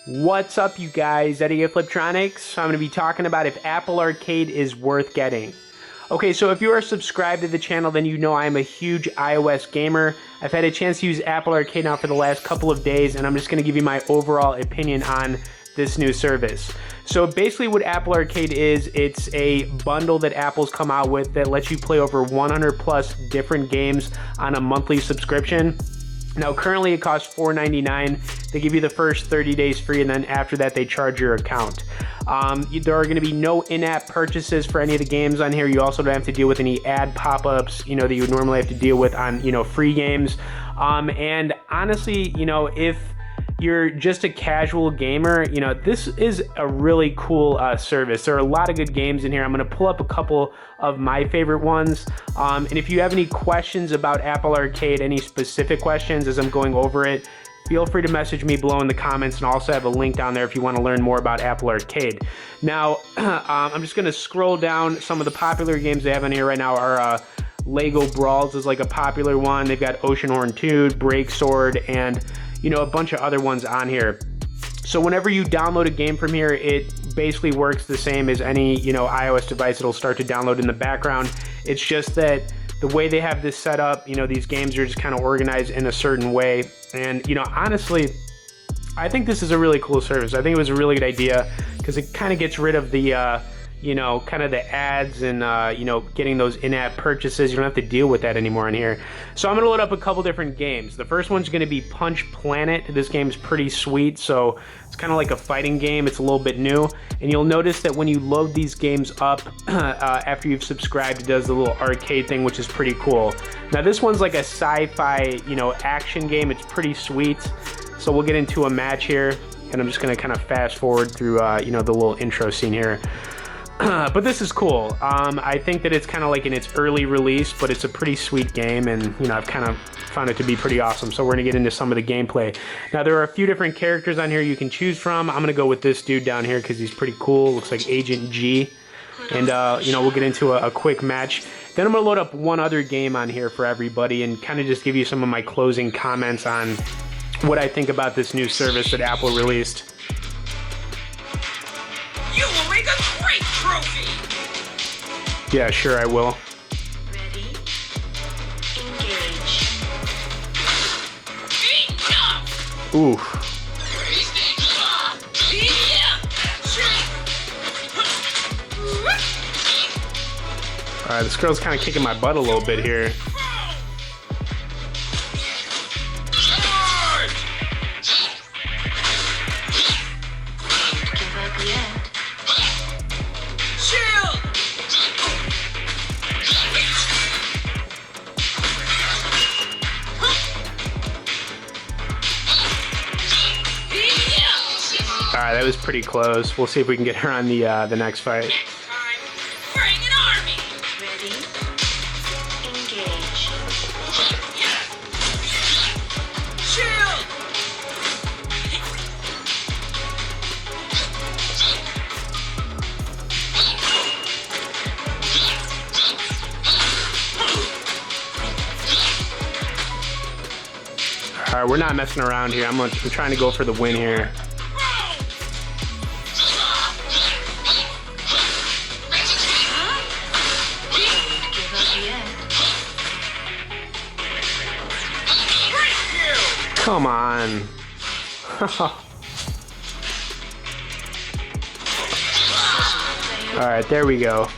What's up, you guys? Eddie at Fliptroniks. I'm going to be talking about if Apple Arcade is worth getting. Okay, so if you are subscribed to the channel, then you know I'm a huge iOS gamer. I've had a chance to use Apple Arcade now for the last couple of days, and I'm just going to give you my overall opinion on this new service. So basically what Apple Arcade is, it's a bundle that Apple's come out with that lets you play over 100 plus different games on a monthly subscription. Now currently it costs $4.99. They give you the first 30 days free, and then after that they charge your account. There are going to be no in-app purchases for any of the games on here. You also don't have to deal with any ad pop-ups, that you would normally have to deal with on, free games. And honestly, if you're just a casual gamer, this is a really cool service. There are a lot of good games in here. I'm going to pull up a couple of my favorite ones. And if you have any questions about Apple Arcade, any specific questions as I'm going over it, feel free to message me below in the comments, and I also have a link down there if you want to learn more about Apple Arcade. Now, I'm just going to scroll down. Some of the popular games they have on here right now are Lego Brawls is like a popular one. They've got Oceanhorn 2, Break Sword, and a bunch of other ones on here. So whenever you download a game from here, it basically works the same as any iOS device. It'll start to download in the background. It's just that the way they have this set up, these games are just kind of organized in a certain way. And honestly, I think this is a really cool service. I think it was a really good idea because it kind of gets rid of the kind of the ads and, getting those in-app purchases. You don't have to deal with that anymore in here. So I'm going to load up a couple different games. The first one's going to be Punch Planet. This game's pretty sweet. So it's kind of like a fighting game. It's a little bit new. And you'll notice that when you load these games up after you've subscribed, it does the little arcade thing, which is pretty cool. Now this one's like a sci-fi, action game. It's pretty sweet. So we'll get into a match here. And I'm just going to kind of fast forward through, the little intro scene here. But this is cool. I think that it's kind of like in its early release, but it's a pretty sweet game, and I've kind of found it to be pretty awesome. So we're gonna get into some of the gameplay. Now there are a few different characters on here you can choose from. I'm gonna go with this dude down here because he's pretty cool. Looks like Agent G, and we'll get into a quick match. Then I'm gonna load up one other game on here for everybody and kind of just give you some of my closing comments on what I think about this new service that Apple released. You will make a great trophy! Yeah, sure I will. Ready? Engage. Enough! Oof. Alright, this girl's kind of kicking my butt a little bit here. Alright, that was pretty close. We'll see if we can get her on the next fight. Bring an army! Ready? Engage. Shield! Alright, we're not messing around here. I'm trying to go for the win here. Come on. Alright, there we go.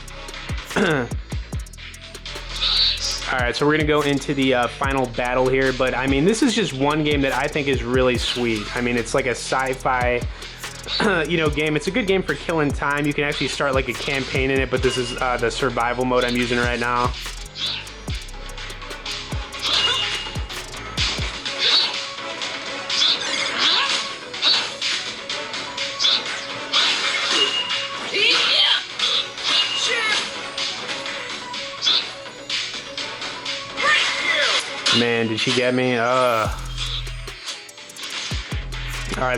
Alright, so we're going to go into the final battle here, but I mean, this is just one game that I think is really sweet. I mean, it's like a sci-fi, game. It's a good game for killing time. You can actually start like a campaign in it, but this is the survival mode I'm using right now. Man, did she get me? Alright,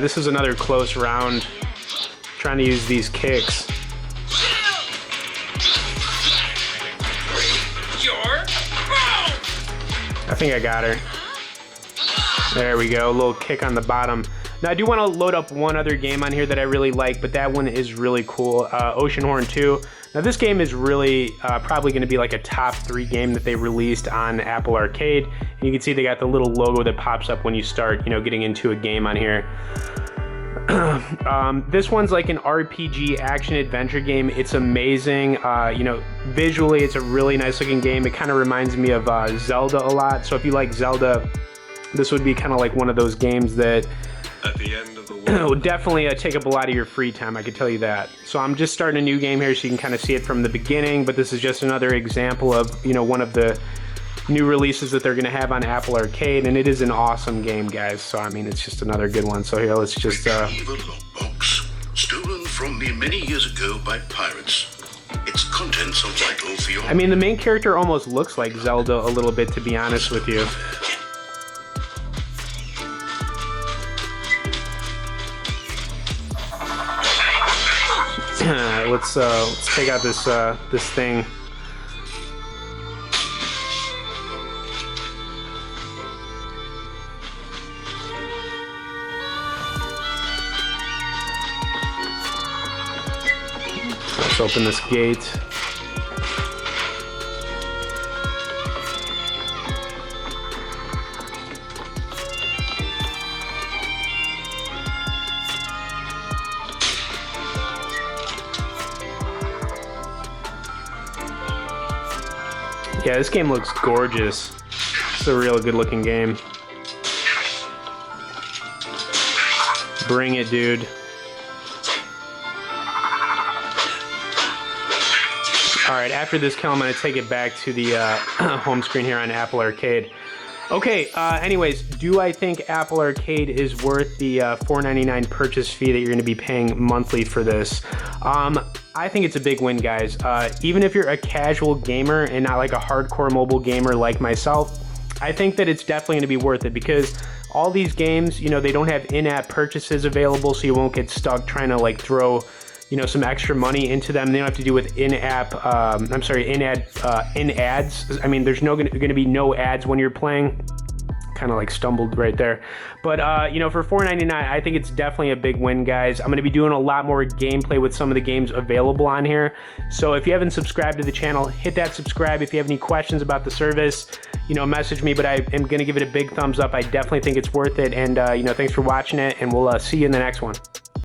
this is another close round. Trying to use these kicks. I think I got her. There we go, a little kick on the bottom. Now I do want to load up one other game on here that I really like, but that one is really cool, Oceanhorn 2. Now this game is really probably going to be like a top 3 game that they released on Apple Arcade. And you can see they got the little logo that pops up when you start, you know, getting into a game on here. This one's like an RPG action adventure game. It's amazing. You know, visually it's a really nice looking game. It kind of reminds me of Zelda a lot. So if you like Zelda, this would be kind of like one of those games that at the end of the world would definitely take up a lot of your free time, I could tell you that. So I'm just starting a new game here so you can kind of see it from the beginning, but this is just another example of, you know, one of the new releases that they're going to have on Apple Arcade, and it is an awesome game, guys. So I mean, it's just another good one. So here, let's just Evil lockbox, stolen from me many years ago by pirates. Its contents are vital for your... I mean, the main character almost looks like Zelda a little bit, to be honest with you. Let's take out this thing. Let's open this gate. Yeah, this game looks gorgeous. It's a real good looking game. Bring it, dude. Alright, after this kill, I'm going to take it back to the home screen here on Apple Arcade. Okay, anyways, do I think Apple Arcade is worth the $4.99 purchase fee that you're going to be paying monthly for this? I think it's a big win, guys. Even if you're a casual gamer and not like a hardcore mobile gamer like myself, I think that it's definitely going to be worth it because all these games, you know, they don't have in-app purchases available, so you won't get stuck trying to like throw, you know, some extra money into them. They don't have to do with in-app, in ads. I mean, there's going to be no ads when you're playing. Kind of like stumbled right there. But, you know, for $4.99, I think it's definitely a big win, guys. I'm going to be doing a lot more gameplay with some of the games available on here. So if you haven't subscribed to the channel, hit that subscribe. If you have any questions about the service, you know, message me, but I am going to give it a big thumbs up. I definitely think it's worth it. And, you know, thanks for watching it, and we'll see you in the next one.